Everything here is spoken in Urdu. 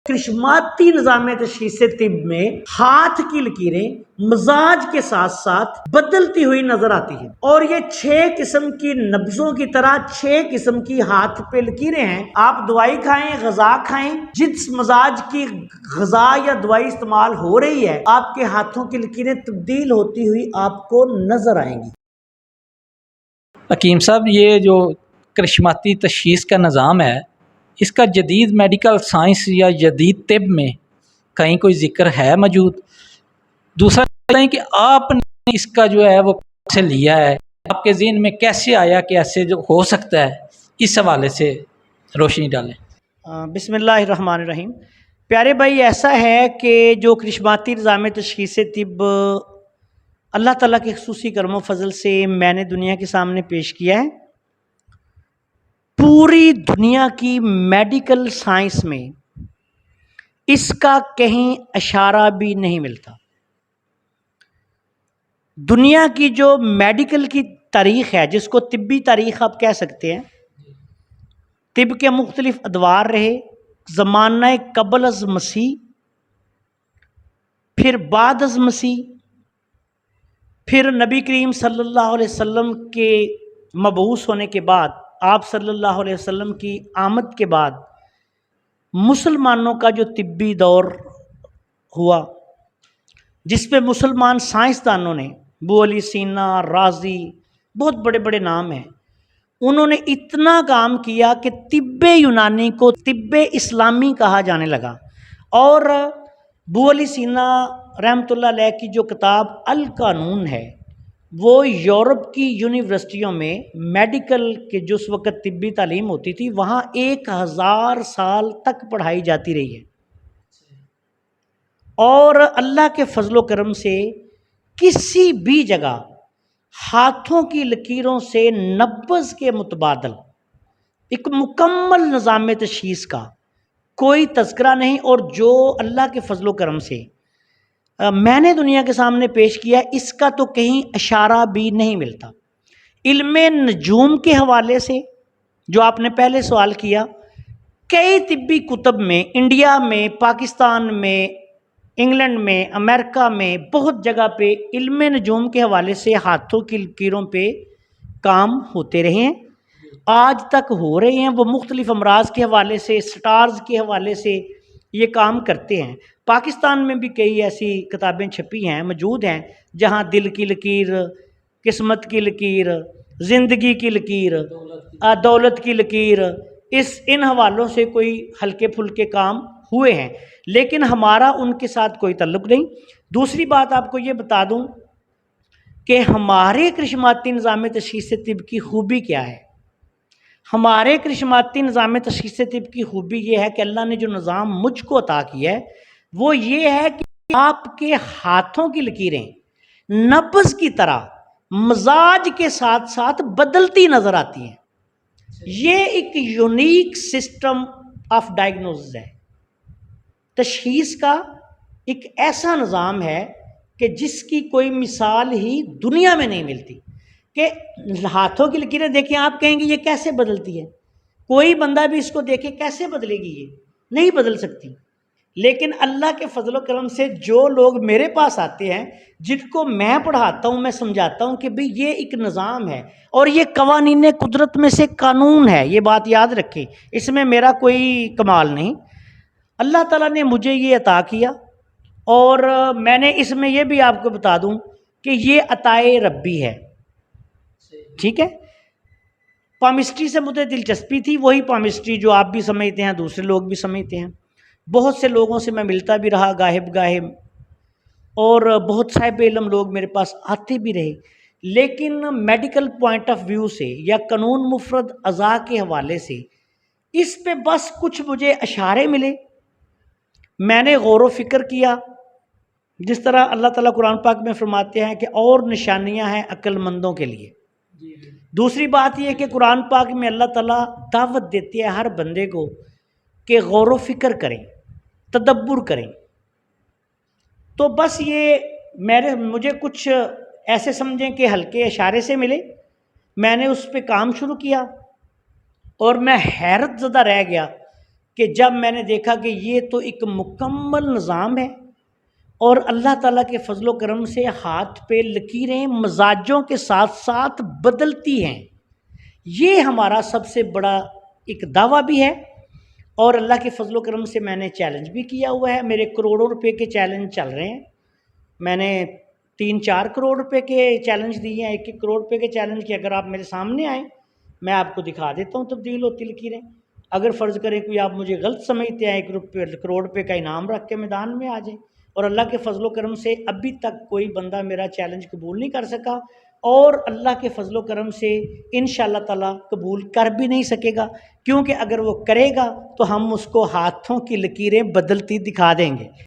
کرشماتی نظام تشخیص طب میں ہاتھ کی لکیریں مزاج کے ساتھ ساتھ بدلتی ہوئی نظر آتی ہیں، اور یہ 6 قسم کی نبضوں کی طرح 6 قسم کی ہاتھ پہ لکیریں ہیں۔ آپ دوائی کھائیں، غذا کھائیں، جس مزاج کی غذا یا دوائی استعمال ہو رہی ہے، آپ کے ہاتھوں کی لکیریں تبدیل ہوتی ہوئی آپ کو نظر آئیں گی۔ حکیم صاحب، یہ جو کرشماتی تشخیص کا نظام ہے، اس کا جدید میڈیکل سائنس یا جدید طب میں کہیں کوئی ذکر ہے موجود؟ دوسرا بتائیں کہ آپ نے اس کا جو ہے وہ کیسے لیا ہے، آپ کے ذہن میں کیسے آیا کہ ایسے جو ہو سکتا ہے، اس حوالے سے روشنی ڈالیں۔ بسم اللہ الرحمن الرحیم۔ پیارے بھائی، ایسا ہے کہ جو کرشماتی نظام تشخیص طب اللہ تعالیٰ کے خصوصی کرم و فضل سے میں نے دنیا کے سامنے پیش کیا ہے، پوری دنیا کی میڈیکل سائنس میں اس کا کہیں اشارہ بھی نہیں ملتا۔ دنیا کی جو میڈیکل کی تاریخ ہے، جس کو طبی تاریخ آپ کہہ سکتے ہیں، طب کے مختلف ادوار رہے، زمانہ قبل از مسیح، پھر بعد از مسیح، پھر نبی کریم صلی اللہ علیہ وسلم کے مبعوث ہونے کے بعد، آپ صلی اللہ علیہ وسلم کی آمد کے بعد مسلمانوں کا جو طبی دور ہوا، جس پہ مسلمان سائنسدانوں نے، ابو علی سینا، رازی، بہت بڑے بڑے نام ہیں، انہوں نے اتنا کام کیا کہ طب یونانی کو طب اسلامی کہا جانے لگا۔ اور ابو علی سینا رحمۃ اللہ علیہ کی جو کتاب القانون ہے، وہ یورپ کی یونیورسٹیوں میں میڈیکل کے جو اس وقت طبی تعلیم ہوتی تھی، وہاں 1000 سال تک پڑھائی جاتی رہی ہے، اور اللہ کے فضل و کرم سے کسی بھی جگہ ہاتھوں کی لکیروں سے نبض کے متبادل ایک مکمل نظام تشخیص کا کوئی تذکرہ نہیں، اور جو اللہ کے فضل و کرم سے میں نے دنیا کے سامنے پیش کیا، اس کا تو کہیں اشارہ بھی نہیں ملتا۔ علم نجوم کے حوالے سے جو آپ نے پہلے سوال کیا، کئی طبی کتب میں، انڈیا میں، پاکستان میں، انگلینڈ میں، امریکہ میں، بہت جگہ پہ علم نجوم کے حوالے سے ہاتھوں کی لکیروں پہ کام ہوتے رہے ہیں، آج تک ہو رہے ہیں۔ وہ مختلف امراض کے حوالے سے، سٹارز کے حوالے سے یہ کام کرتے ہیں۔ پاکستان میں بھی کئی ایسی کتابیں چھپی ہیں، موجود ہیں، جہاں دل کی لکیر، قسمت کی لکیر، زندگی کی لکیر، دولت کی لکیر، ان حوالوں سے کوئی ہلکے پھلکے کام ہوئے ہیں، لیکن ہمارا ان کے ساتھ کوئی تعلق نہیں۔ دوسری بات آپ کو یہ بتا دوں کہ ہمارے کرشماتی نظام تشخیص طب کی خوبی کیا ہے۔ ہمارے کرشماتی نظام تشخیص طب کی خوبی یہ ہے کہ اللہ نے جو نظام مجھ کو عطا کیا ہے، وہ یہ ہے کہ آپ کے ہاتھوں کی لکیریں نبض کی طرح مزاج کے ساتھ ساتھ بدلتی نظر آتی ہیں۔ یہ ایک یونیک سسٹم آف ڈائگنوسس ہے، تشخیص کا ایک ایسا نظام ہے کہ جس کی کوئی مثال ہی دنیا میں نہیں ملتی۔ کہ ہاتھوں کی لکیریں دیکھیں، آپ کہیں گے یہ کیسے بدلتی ہے، کوئی بندہ بھی اس کو دیکھے کیسے بدلے گی، یہ نہیں بدل سکتی۔ لیکن اللہ کے فضل و کرم سے جو لوگ میرے پاس آتے ہیں، جن کو میں پڑھاتا ہوں، میں سمجھاتا ہوں کہ بھئی یہ ایک نظام ہے، اور یہ قوانین قدرت میں سے قانون ہے، یہ بات یاد رکھیں، اس میں میرا کوئی کمال نہیں، اللہ تعالیٰ نے مجھے یہ عطا کیا، اور میں نے اس میں یہ بھی آپ کو بتا دوں کہ یہ عطائے ربی ہے، ٹھیک ہے۔ پامسٹری سے مجھے دلچسپی تھی، وہی پامسٹری جو آپ بھی سمجھتے ہیں، دوسرے لوگ بھی سمجھتے ہیں، بہت سے لوگوں سے میں ملتا بھی رہا گاہب گاہب، اور بہت صاحب علم لوگ میرے پاس آتے بھی رہے، لیکن میڈیکل پوائنٹ آف ویو سے یا قانون مفرد اعضاء کے حوالے سے اس پہ بس کچھ مجھے اشارے ملے، میں نے غور و فکر کیا، جس طرح اللہ تعالیٰ قرآن پاک میں فرماتے ہیں کہ اور نشانیاں ہیں عقل مندوں کے لیے۔ دوسری بات یہ کہ قرآن پاک میں اللہ تعالیٰ دعوت دیتے ہیں ہر بندے کو کہ غور و فکر کریں، تدبر کریں۔ تو بس یہ مجھے کچھ ایسے سمجھیں کہ ہلکے اشارے سے ملے، میں نے اس پہ کام شروع کیا، اور میں حیرت زدہ رہ گیا کہ جب میں نے دیکھا کہ یہ تو ایک مکمل نظام ہے اور اللہ تعالیٰ کے فضل و کرم سے ہاتھ پہ لکیریں مزاجوں کے ساتھ ساتھ بدلتی ہیں، یہ ہمارا سب سے بڑا ایک دعویٰ بھی ہے۔ اور اللہ کے فضل و کرم سے میں نے چیلنج بھی کیا ہوا ہے، میرے کروڑوں روپے کے چیلنج چل رہے ہیں، میں نے 3-4 کروڑ روپے کے چیلنج دیے ہیں، 1-1 کروڑ روپے کے چیلنج کے اگر آپ میرے سامنے آئیں میں آپ کو دکھا دیتا ہوں تبدیل ہوتی لکیریں۔ اگر فرض کریں کوئی آپ مجھے غلط سمجھتے ہیں 1 کروڑ روپے کا انعام رکھ کے میدان میں آ جائیں، اور اللہ کے فضل و کرم سے ابھی تک کوئی بندہ میرا چیلنج قبول نہیں کر سکا، اور اللہ کے فضل و کرم سے انشاءاللہ تعالیٰ قبول کر بھی نہیں سکے گا، کیونکہ اگر وہ کرے گا تو ہم اس کو ہاتھوں کی لکیریں بدلتی دکھا دیں گے۔